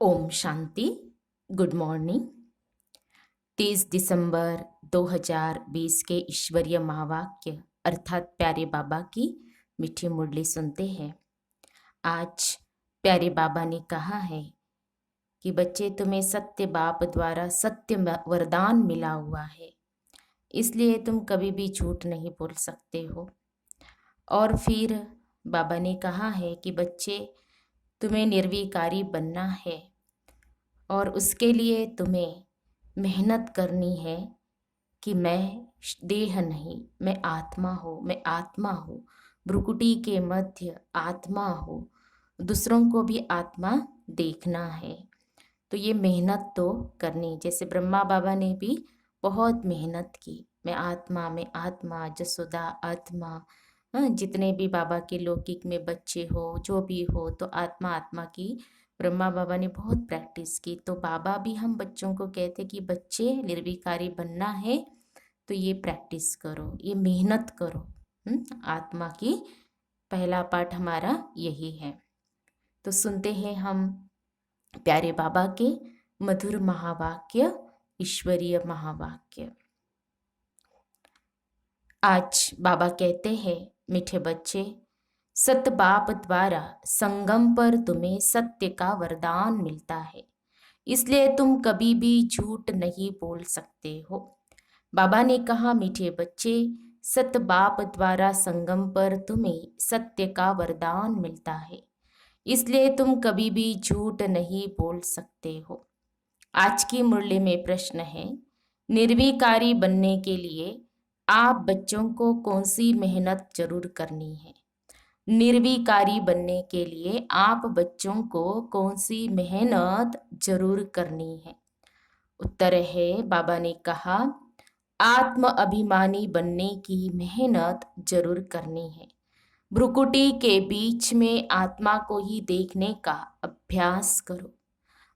Om Shanti. Good morning. 30 दिसंबर 2020 के ईश्वरीय महावाक्य अर्थात प्यारे बाबा की मीठी मुरली सुनते हैं। आज प्यारे बाबा ने कहा है कि बच्चे, तुम्हें सत्य बाप द्वारा सत्य वरदान मिला हुआ है, इसलिए तुम कभी भी झूठ नहीं बोल सकते हो। और फिर बाबा ने कहा है कि बच्चे, तुम्हें निर्विकारी बनना है और उसके लिए तुम्हें मेहनत करनी है कि मैं देह नहीं, मैं आत्मा हूँ, मैं आत्मा हूँ, भ्रुकुटी के मध्य आत्मा हूँ, दूसरों को भी आत्मा देखना है। तो ये मेहनत तो करनी, जैसे ब्रह्मा बाबा ने भी बहुत मेहनत की, मैं आत्मा, जसोदा आत्मा। जितने भी बाबा के लौकिक में बच्चे हो, जो भी हो, तो आत्मा आत्मा की ब्रह्मा बाबा ने बहुत प्रैक्टिस की। तो बाबा भी हम बच्चों को कहते कि बच्चे, निर्विकारी बनना है तो ये प्रैक्टिस करो, ये मेहनत करो। आत्मा की पहला पाठ हमारा यही है। तो सुनते हैं हम प्यारे बाबा के मधुर महावाक्य, ईश्वरीय महावाक्य। आज बाबा कहते हैं, मीठे बच्चे, सत बाप द्वारा संगम पर तुम्हें सत्य का वरदान मिलता है, इसलिए तुम कभी भी झूठ नहीं बोल सकते हो। बाबा ने कहा, मीठे बच्चे, सत बाप द्वारा संगम पर तुम्हें सत्य का वरदान मिलता है, इसलिए तुम कभी भी झूठ नहीं बोल सकते हो। आज की मुरली में प्रश्न है, निर्विकारी बनने के लिए आप बच्चों को कौन सी मेहनत जरूर करनी है? निर्विकारी बनने के लिए आप बच्चों को कौन सी मेहनत जरूर करनी है? उत्तर है, बाबा ने कहा, आत्म अभिमानी बनने की मेहनत जरूर करनी है। भ्रुकुटी के बीच में आत्मा को ही देखने का अभ्यास करो।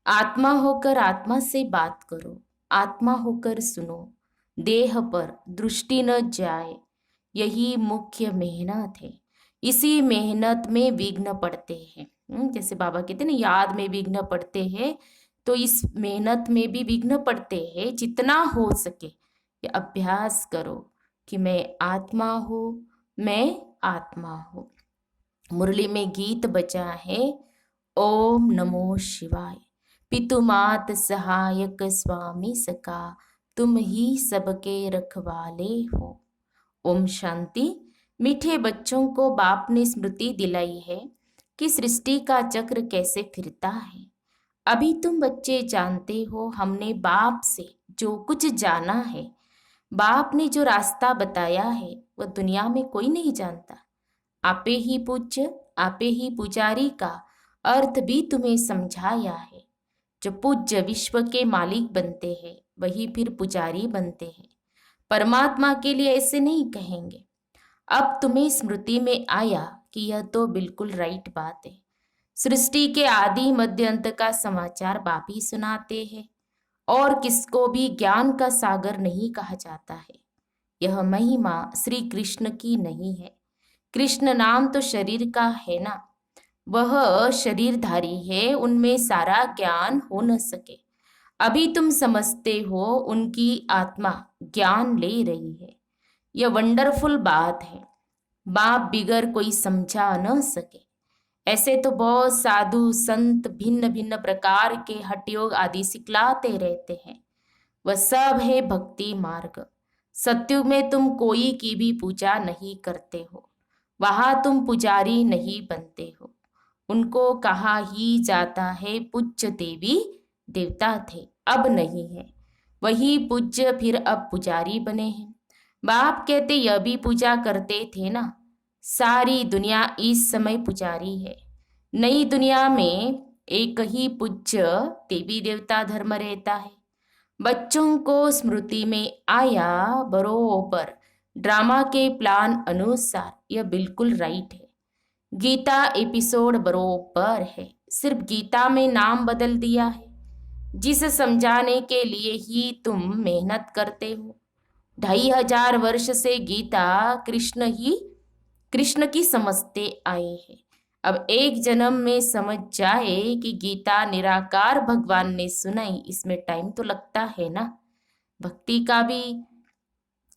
आत्मा होकर आत्मा से बात करो, आत्मा होकर सुनो, देह पर दृष्टि न जाए। यही मुख्य मेहनत है। इसी मेहनत में विघ्न पड़ते हैं। जैसे बाबा कहते हैं ना, याद में विघ्न पड़ते हैं, तो इस मेहनत में भी विघ्न पड़ते हैं। जितना हो सके ये अभ्यास करो कि मैं आत्मा हूँ, मैं आत्मा हूँ। मुरली में गीत बजा है, ओम नमो शिवाय, पितुमात सहायक स्वामी सका, तुम ही सबके रखवाले हो। ओम शांति। मीठे बच्चों को बाप ने स्मृति दिलाई है कि सृष्टि का चक्र कैसे फिरता है। अभी तुम बच्चे जानते हो, हमने बाप से जो कुछ जाना है, बाप ने जो रास्ता बताया है, वह दुनिया में कोई नहीं जानता। आपे ही पूज्य, आपे ही पुजारी का अर्थ भी तुम्हें समझाया है। जो पूज्य विश्व के मालिक बनते हैं, वही फिर पुजारी बनते हैं। परमात्मा के लिए ऐसे नहीं कहेंगे। अब तुम्हें स्मृति में आया कि यह तो बिल्कुल राइट बात है। सृष्टि के आदि मध्य अंत का समाचार बाप ही सुनाते हैं, और किसको भी ज्ञान का सागर नहीं कहा जाता है। यह महिमा श्री कृष्ण की नहीं है। कृष्ण नाम तो शरीर का है ना, वह शरीरधारी है, उनमें सारा ज्ञान हो न सके। अभी तुम समझते हो, उनकी आत्मा ज्ञान ले रही है। यह वंडरफुल बात है। बाप बिगर कोई समझा न सके। ऐसे तो बहुत साधु संत भिन्न भिन्न प्रकार के हठयोग आदि सिखलाते रहते हैं। वह सब है भक्ति मार्ग। सत्युग में तुम कोई की भी पूजा नहीं करते हो, वहां तुम पुजारी नहीं बनते हो। उनको कहा ही जाता है पूज्य देवी देवता थे, अब नहीं है। वही पूज्य फिर अब पुजारी बने हैं। बाप कहते यह भी पूजा करते थे ना। सारी दुनिया इस समय पुजारी है। नई दुनिया में एक ही पूज्य देवी देवता धर्म रहता है। बच्चों को स्मृति में आया, बरोबर ड्रामा के प्लान अनुसार यह बिल्कुल राइट है। गीता एपिसोड बरोबर है, सिर्फ गीता में नाम बदल दिया है। जिसे समझाने के लिए ही तुम मेहनत करते हो। 2500 वर्ष से गीता कृष्ण की समझते आए हैं। अब एक जन्म में समझ जाए कि गीता निराकार भगवान ने सुनाई, इसमें टाइम तो लगता है ना। भक्ति का भी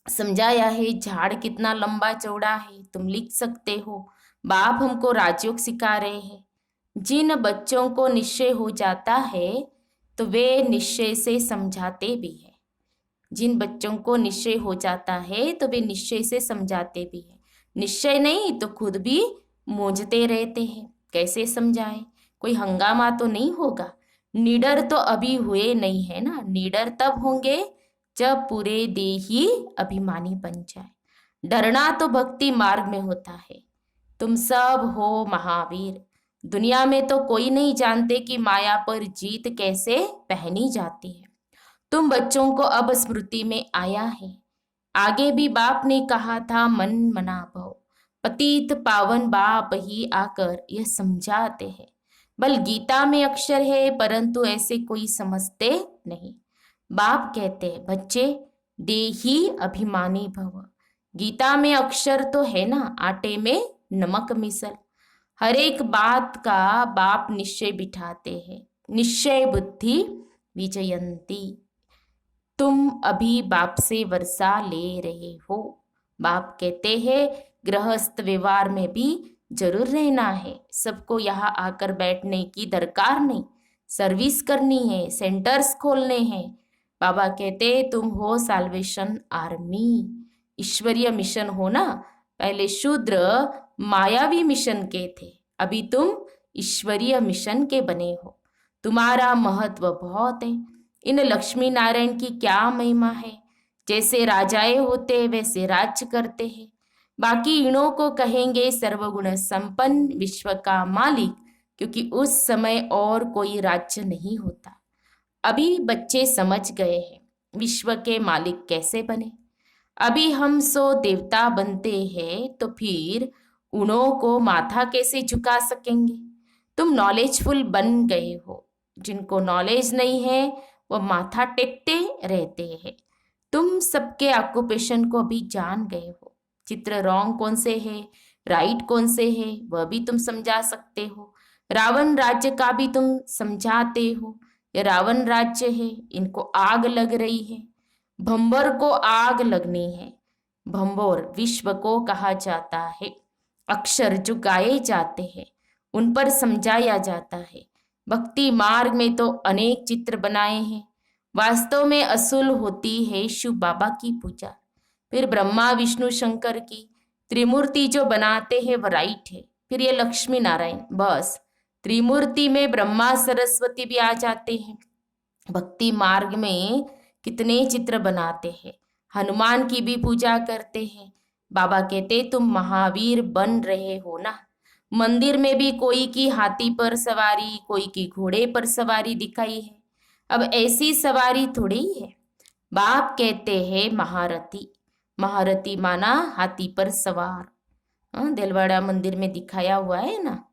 समझाया है, झाड़ कितना लंबा चौड़ा है तुम लिख सकते हो। बाप हमको राजयोग सिखा रहे हैं। जिन बच्चों को निश्चय हो जाता है तो वे निश्चय से समझाते भी हैं। जिन बच्चों को निश्चय हो जाता है तो वे निश्चय से समझाते भी हैं। निश्चय नहीं तो खुद भी मूंझते रहते हैं, कैसे समझाएं। कोई हंगामा तो नहीं होगा। निडर तो अभी हुए नहीं है ना, निडर तब होंगे जब पूरे देही अभिमानी बन जाए। डरना तो भक्ति मार्ग में होता है। तुम सब हो महावीर। दुनिया में तो कोई नहीं जानते कि माया पर जीत कैसे पहनी जाती है। तुम बच्चों को अब स्मृति में आया है। आगे भी बाप ने कहा था, मन मना भव। पतित पावन बाप ही आकर यह समझाते हैं। बल गीता में अक्षर है परंतु ऐसे कोई समझते नहीं। बाप कहते हैं, बच्चे देही अभिमानी भव। गीता में अक्षर तो है ना, आटे में नमक मिसल। हर एक बात का बाप निश्चय बिठाते हैं। निश्चय बुद्धि विजयंती। तुम अभी बाप से वर्षा ले रहे हो। बाप कहते हैं गृहस्थ व्यवहार में भी जरूर रहना है। सबको यहाँ आकर बैठने की दरकार नहीं, सर्विस करनी है, सेंटर्स खोलने हैं। बाबा कहते तुम हो साल्वेशन आर्मी। ईश्वरीय मिशन हो ना। पहले शूद्र मायावी मिशन के थे, अभी तुम ईश्वरीय मिशन के बने हो। तुम्हारा महत्व बहुत है। इन लक्ष्मी नारायण की क्या महिमा है। जैसे राजाएं होते वैसे राज्य करते हैं। बाकी इनों को कहेंगे सर्वगुण संपन्न विश्व का मालिक, क्योंकि उस समय और कोई राज्य नहीं होता। अभी बच्चे समझ गए हैं विश्व के मालिक कैसे बने। अभी हम सो देवता बनते हैं तो फिर उनों को माथा कैसे झुका सकेंगे। तुम नॉलेजफुल बन गए हो। जिनको नॉलेज नहीं है वो माथा टेकते रहते हैं। तुम सबके ऑक्यूपेशन को भी जान गए हो। चित्र रॉन्ग कौन से है, राइट कौन से है, वह भी तुम समझा सकते हो। रावण राज्य का भी तुम समझाते हो। ये रावण राज्य है, इनको आग लग रही है। भंबर को आग लगनी है। भंबोर विश्व को कहा जाता है। अक्षर जो गाए जाते हैं उन पर समझाया जाता है। भक्ति मार्ग में तो अनेक चित्र बनाए हैं। वास्तव में असूल होती है शिव बाबा की पूजा। फिर ब्रह्मा विष्णु शंकर की त्रिमूर्ति जो बनाते हैं वह राइट है। फिर ये लक्ष्मी नारायण, बस त्रिमूर्ति में ब्रह्मा सरस्वती भी आ जाते हैं। भक्ति मार्ग में कितने चित्र बनाते हैं। हनुमान की भी पूजा करते हैं। बाबा कहते तुम महावीर बन रहे हो ना। मंदिर में भी कोई की हाथी पर सवारी, कोई की घोड़े पर सवारी दिखाई है। अब ऐसी सवारी थोड़ी है। बाप कहते हैं महारथी। महारथी माना हाथी पर सवार। दिलवाड़ा मंदिर में दिखाया हुआ है ना,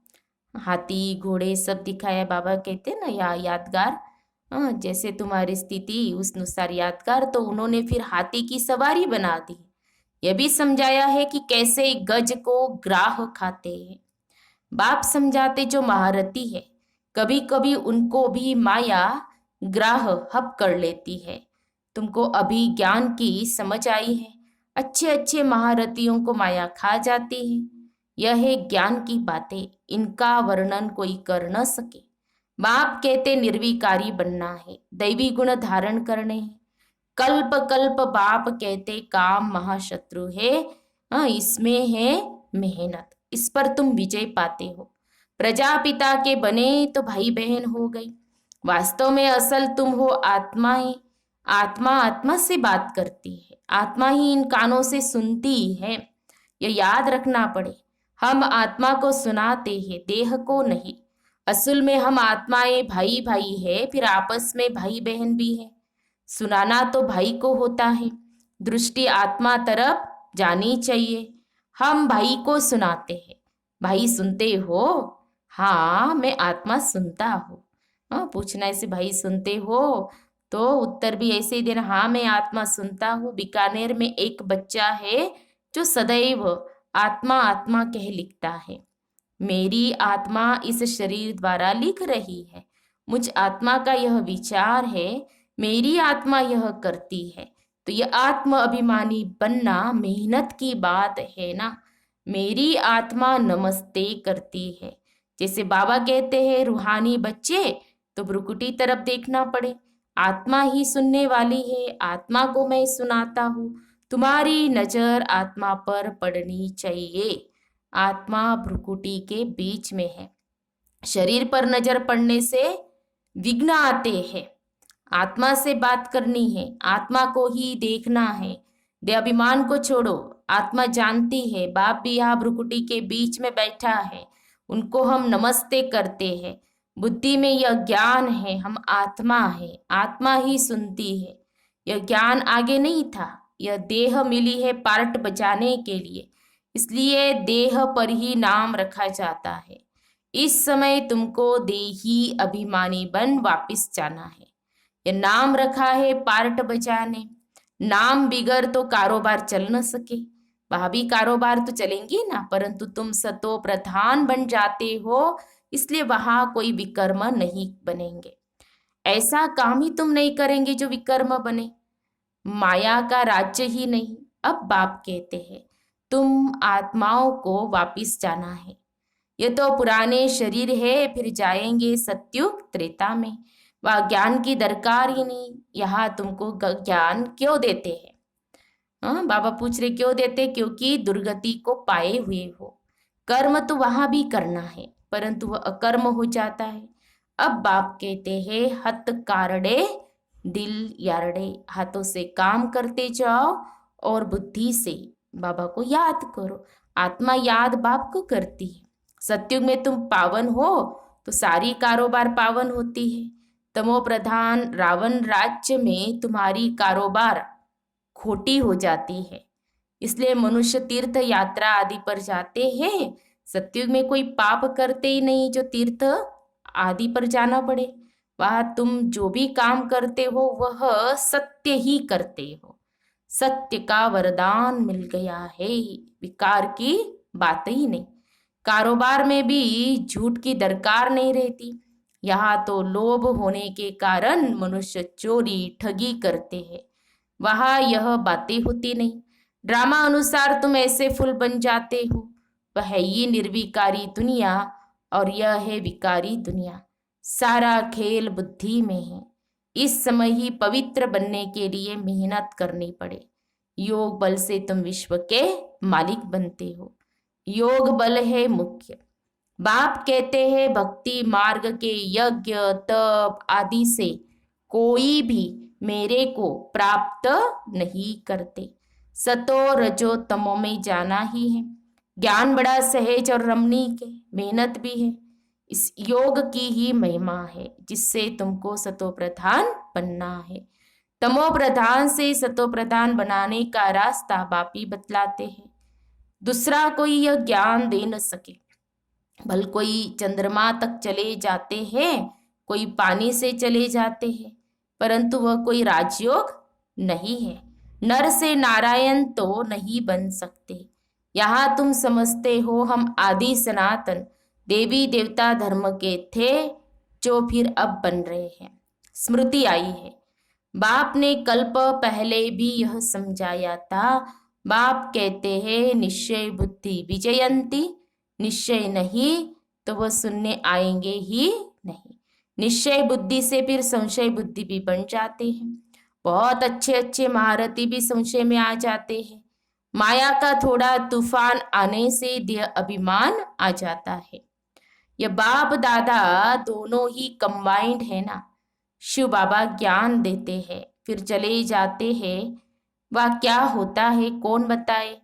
हाथी घोड़े सब दिखाया। बाबा कहते ना या यादगार, जैसे तुम्हारी स्थिति उस अनुसार यादगार। तो उन्होंने फिर हाथी की सवारी बना दी। यह भी समझाया है कि कैसे गज को ग्राह खाते हैं। बाप समझाते जो महारथी है कभी कभी उनको भी माया ग्राह हप कर लेती है। तुमको अभी ज्ञान की समझ आई है। अच्छे अच्छे महारथियों को माया खा जाती है। यह है ज्ञान की बातें, इनका वर्णन कोई कर न सके। बाप कहते निर्विकारी बनना है, दैवी गुण धारण करने हैं। कल्प कल्प बाप कहते काम महाशत्रु है। इसमें है मेहनत, इस पर तुम विजय पाते हो। प्रजापिता के बने तो भाई बहन हो गई। वास्तव में असल तुम हो आत्माएं। आत्मा आत्मा से बात करती है। आत्मा ही इन कानों से सुनती है। यह याद रखना पड़े। हम आत्मा को सुनाते हैं, देह को नहीं। असल में हम आत्माएं भाई भाई है, फिर आपस में भाई बहन भी है। सुनाना तो भाई को होता है। दृष्टि आत्मा तरफ जानी चाहिए। हम भाई को सुनाते हैं। भाई सुनते हो? हाँ मैं आत्मा सुनता हूँ। पूछना ऐसे भाई सुनते हो तो उत्तर भी ऐसे ही देना, हाँ मैं आत्मा सुनता हूँ। बीकानेर में एक बच्चा है जो सदैव आत्मा आत्मा कह लिखता है। मेरी आत्मा इस शरीर द्वारा लिख रही है, मुझ आत्मा का यह विचार है, मेरी आत्मा यह करती है। तो यह आत्म अभिमानी बनना मेहनत की बात है ना। मेरी आत्मा नमस्ते करती है। जैसे बाबा कहते हैं रूहानी बच्चे तो भ्रुकुटी तरफ देखना पड़े, आत्मा ही सुनने वाली है, आत्मा को मैं सुनाता हूँ, तुम्हारी नजर आत्मा पर पड़नी चाहिए। आत्मा भ्रुकुटी के बीच में है। शरीर पर नजर पड़ने से विघ्न आते हैं। आत्मा से बात करनी है, आत्मा को ही देखना है। देहाभिमान को छोड़ो, आत्मा जानती है बाप भी यहाँ भ्रुकुटी के बीच में बैठा है, उनको हम नमस्ते करते हैं। बुद्धि में यह ज्ञान है हम आत्मा है, आत्मा ही सुनती है। यह ज्ञान आगे नहीं था, यह देह मिली है पार्ट बजाने के लिए, इसलिए देह पर ही नाम रखा जाता है। इस समय तुमको देही अभिमानी बन वापिस जाना है। यह नाम रखा है पार्ट बजाने, नाम बिगर तो कारोबार चल न सके। वहां भी कारोबार तो चलेंगे ना, परंतु तुम सतो प्रधान बन जाते हो, इसलिए वहां कोई विकर्म नहीं बनेंगे। ऐसा काम ही तुम नहीं करेंगे जो विकर्म बने, माया का राज्य ही नहीं। अब बाप कहते हैं तुम आत्माओं को वापिस जाना है। ये तो पुराने शरीर है, फिर जाएंगे सत्युग त्रेता में, वह ज्ञान की दरकार ही नहीं। यहाँ तुमको ज्ञान क्यों देते हैं? हाँ, बाबा पूछ रहे क्यों देते? क्योंकि दुर्गति को पाए हुए हो। कर्म तो वहां भी करना है, परंतु वह अकर्म हो जाता है। अब बाप कहते हैं हत कारडे दिल यारडे, हाथों से काम करते जाओ और बुद्धि से बाबा को याद करो। आत्मा याद बाप को करती है। सत्युग में तुम पावन हो तो सारी कारोबार पावन होती है। तमो प्रधान रावण राज्य में तुम्हारी कारोबार खोटी हो जाती है, इसलिए मनुष्य तीर्थ यात्रा आदि पर जाते हैं। सत्युग में कोई पाप करते ही नहीं जो तीर्थ आदि पर जाना पड़े। वह तुम जो भी काम करते हो वह सत्य ही करते हो। सत्य का वरदान मिल गया है, विकार की बात ही नहीं। कारोबार में भी झूठ की दरकार नहीं रहती। यहाँ तो लोभ होने के कारण मनुष्य चोरी ठगी करते हैं, वहां यह बातें होती नहीं। ड्रामा अनुसार तुम ऐसे फूल बन जाते हो। वह है ये निर्विकारी दुनिया और यह है विकारी दुनिया। सारा खेल बुद्धि में है। इस समय ही पवित्र बनने के लिए मेहनत करनी पड़े। योग बल से तुम विश्व के मालिक बनते हो। योग बल है मुख्य। बाप कहते हैं भक्ति मार्ग के यज्ञ तप आदि से कोई भी मेरे को प्राप्त नहीं करते। सतो रजो तमो में जाना ही है। ज्ञान बड़ा सहज और रमणीक है, मेहनत भी है। इस योग की ही महिमा है जिससे तुमको सतो प्रधान बनना है। तमो प्रधान से सतो प्रधान बनाने का रास्ता बापी बतलाते हैं। दूसरा कोई यह ज्ञान दे न सके। भल कोई चंद्रमा तक चले जाते हैं, कोई पानी से चले जाते हैं, परंतु वह कोई राजयोग नहीं है। नर से नारायण तो नहीं बन सकते। यहाँ तुम समझते हो हम आदि सनातन देवी देवता धर्म के थे जो फिर अब बन रहे हैं। स्मृति आई है, बाप ने कल्प पहले भी यह समझाया था। बाप कहते हैं निश्चय बुद्धि विजयंती, निश्चय नहीं तो वह सुनने आएंगे ही नहीं। निश्चय बुद्धि से फिर संशय बुद्धि भी बन जाते हैं। बहुत अच्छे अच्छे महारथी भी संशय में आ जाते हैं। माया का थोड़ा तूफान आने से देह अभिमान आ जाता है। यह बाप दादा दोनों ही कंबाइंड है ना। शिव बाबा ज्ञान देते हैं फिर चले जाते हैं। वह क्या होता है कौन बताए?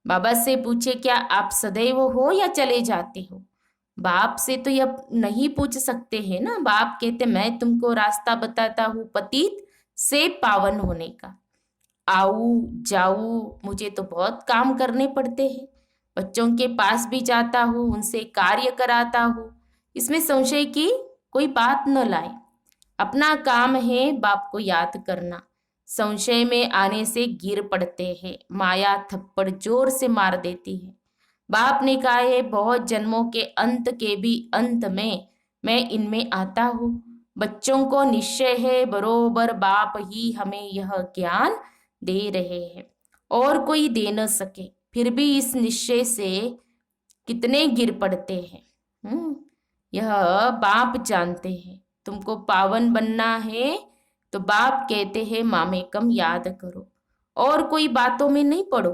बाबा से पूछे क्या आप सदैव हो या चले जाते हो? बाप से तो यह नहीं पूछ सकते हैं ना। बाप कहते मैं तुमको रास्ता बताता हूँ पतित से पावन होने का। आऊ जाऊ मुझे तो बहुत काम करने पड़ते हैं। बच्चों के पास भी जाता हूँ, उनसे कार्य कराता हूँ। इसमें संशय की कोई बात न लाए। अपना काम है बाप को याद करना। संशय में आने से गिर पड़ते हैं। माया थप्पड़ जोर से मार देती है। बाप ने कहा है, बहुत जन्मों के अंत के भी अंत में मैं इनमें आता हूँ। बच्चों को निश्चय है बरोबर बाप ही हमें यह ज्ञान दे रहे हैं, और कोई दे न सके। फिर भी इस निश्चय से कितने गिर पड़ते हैं। यह बाप जानते हैं। तुमको पावन बनना है तो बाप कहते हैं मामेकम याद करो, और कोई बातों में नहीं पड़ो।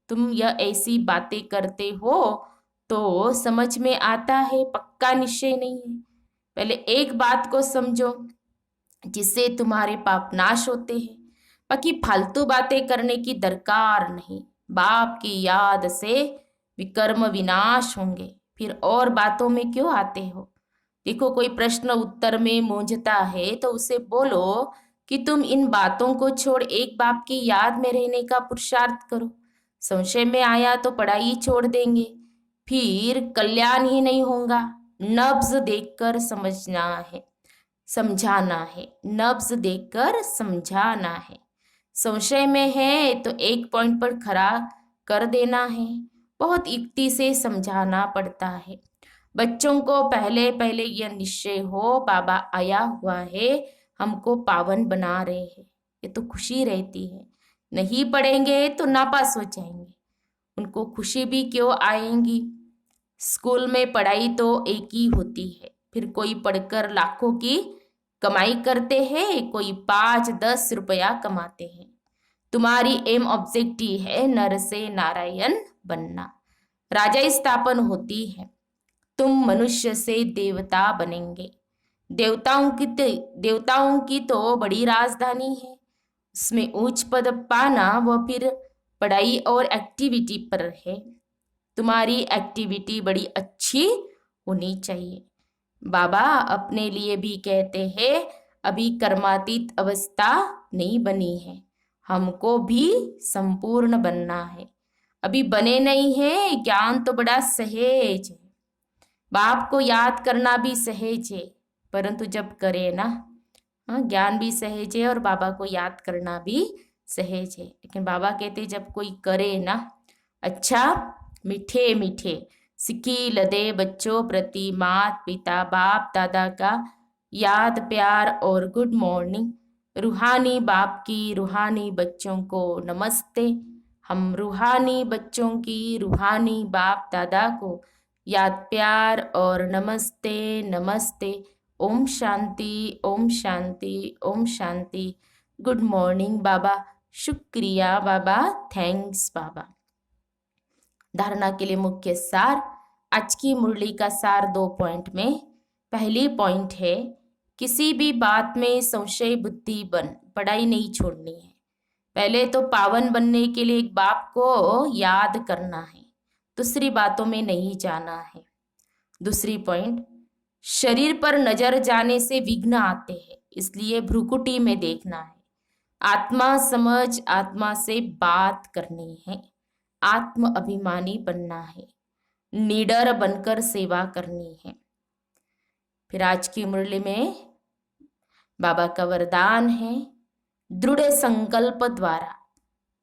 तुम यह ऐसी बातें करते हो तो समझ में आता है, पक्का निश्चय नहीं है। पहले एक बात को समझो जिससे तुम्हारे पाप नाश होते हैं। बाकी फालतू बातें करने की दरकार नहीं। बाप की याद से विकर्म विनाश होंगे, फिर और बातों में क्यों आते हो। देखो, कोई प्रश्न उत्तर में मूंझता है तो उसे बोलो कि तुम इन बातों को छोड़ एक बाप की याद में रहने का पुरुषार्थ करो। संशय में आया तो पढ़ाई छोड़ देंगे, फिर कल्याण ही नहीं होगा। नब्ज देखकर समझना है, समझाना है। नब्ज देखकर समझाना है। संशय में है तो एक पॉइंट पर खड़ा कर देना है। बहुत युक्ति से समझाना पड़ता है। बच्चों को पहले पहले यह निश्चय हो, बाबा आया हुआ है, हमको पावन बना रहे हैं, ये तो खुशी रहती है। नहीं पढ़ेंगे तो नापास हो जाएंगे, उनको खुशी भी क्यों आएंगी। स्कूल में पढ़ाई तो एक ही होती है, फिर कोई पढ़कर लाखों की कमाई करते हैं, कोई 5-10 रुपया कमाते हैं। तुम्हारी एम ऑब्जेक्टिव है नर से नारायण बनना, राजा स्थापन होती है। तुम मनुष्य से देवता बनेंगे। देवताओं की तो बड़ी राजधानी है, उसमें उच्च पद पाना वह फिर पढ़ाई और एक्टिविटी पर है। तुम्हारी एक्टिविटी बड़ी अच्छी होनी चाहिए। बाबा अपने लिए भी कहते हैं, अभी कर्मातीत अवस्था नहीं बनी है, हमको भी संपूर्ण बनना है। अभी बने नहीं है। ज्ञान तो बड़ा सहज है, बाप को याद करना भी सहज है, परंतु जब करे ना, ज्ञान भी सहज है और बाबा को याद करना भी सहज है। लेकिन बाबा कहते जब कोई करे ना, अच्छा मीठे मीठे सिक्की दे बच्चों प्रति मात पिता बाप दादा का याद प्यार और गुड मॉर्निंग। रूहानी बाप की रूहानी बच्चों को नमस्ते। हम रूहानी बच्चों की रूहानी बाप दादा को याद प्यार और नमस्ते नमस्ते। ओम शांति ओम शांति ओम शांति। गुड मॉर्निंग बाबा, शुक्रिया बाबा, थैंक्स बाबा। धारणा के लिए मुख्य सार। आज की मुरली का सार 2 पॉइंट में। पहली पॉइंट है, किसी भी बात में संशय बुद्धि बन पढ़ाई नहीं छोड़नी है। पहले तो पावन बनने के लिए एक बाप को याद करना है, दूसरी बातों में नहीं जाना है। दूसरी पॉइंट, शरीर पर नजर जाने से विघ्न आते हैं, इसलिए भ्रुकुटी में देखना है। आत्मा समझ आत्मा से बात करनी है। आत्म अभिमानी बनना है, निडर बनकर सेवा करनी है। फिर आज की मुरली में बाबा का वरदान है, दृढ़ संकल्प द्वारा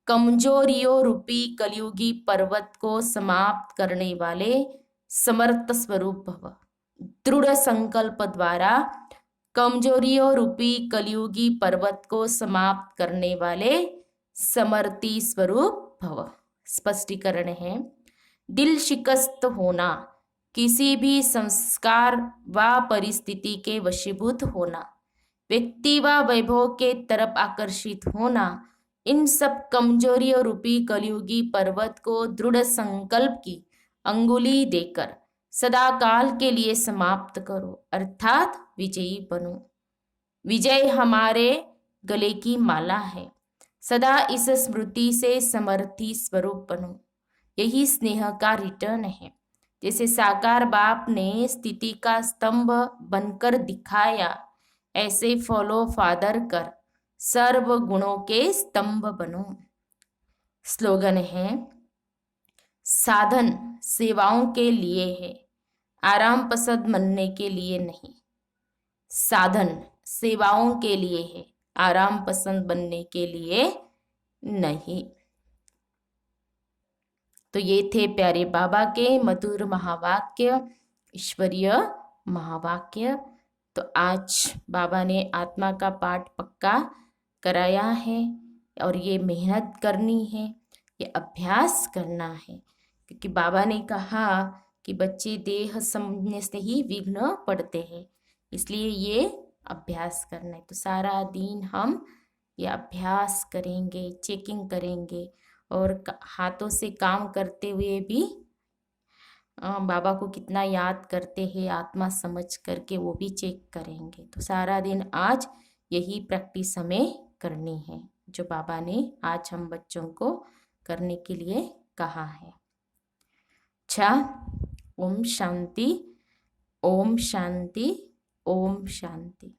कमजोरियों रूपी कलयुगी पर्वत को समाप्त करने वाले समर्थ स्वरूप भव। दृढ़ संकल्प द्वारा कमजोरियों रूपी कलयुगी पर्वत को समाप्त करने वाले समर्थी स्वरूप भव। स्पष्टीकरण है, दिल शिकस्त होना, किसी भी संस्कार व परिस्थिति के वशीभूत होना, व्यक्ति व वैभव के तरफ आकर्षित होना, इन सब कमजोरियों रूपी कलयुगी पर्वत को दृढ़ संकल्प की अंगुली देकर सदा काल के लिए समाप्त करो, अर्थात विजयी बनो। विजय हमारे गले की माला है, सदा इस स्मृति से समर्थी स्वरूप बनो। यही स्नेह का रिटर्न है। जैसे साकार बाप ने स्थिति का स्तंभ बनकर दिखाया, ऐसे फॉलो फादर कर सर्व गुणों के स्तंभ बनो। स्लोगन है, साधन सेवाओं के लिए है, आराम पसंद बनने के लिए नहीं। साधन सेवाओं के लिए है, आराम पसंद बनने के लिए नहीं। तो ये थे प्यारे बाबा के मधुर महावाक्य, ईश्वरीय महावाक्य। तो आज बाबा ने आत्मा का पाठ पक्का कराया है और ये मेहनत करनी है, ये अभ्यास करना है, क्योंकि बाबा ने कहा कि बच्चे देह समझने से ही विघ्न पड़ते हैं, इसलिए ये अभ्यास करना है। तो सारा दिन हम ये अभ्यास करेंगे, चेकिंग करेंगे और हाथों से काम करते हुए भी बाबा को कितना याद करते हैं आत्मा समझ करके, वो भी चेक करेंगे। तो सारा दिन आज यही प्रैक्टिस हमें करनी है जो बाबा ने आज हम बच्चों को करने के लिए कहा है। अच्छा, ओम शांति, ओम शांति, ओम शांति।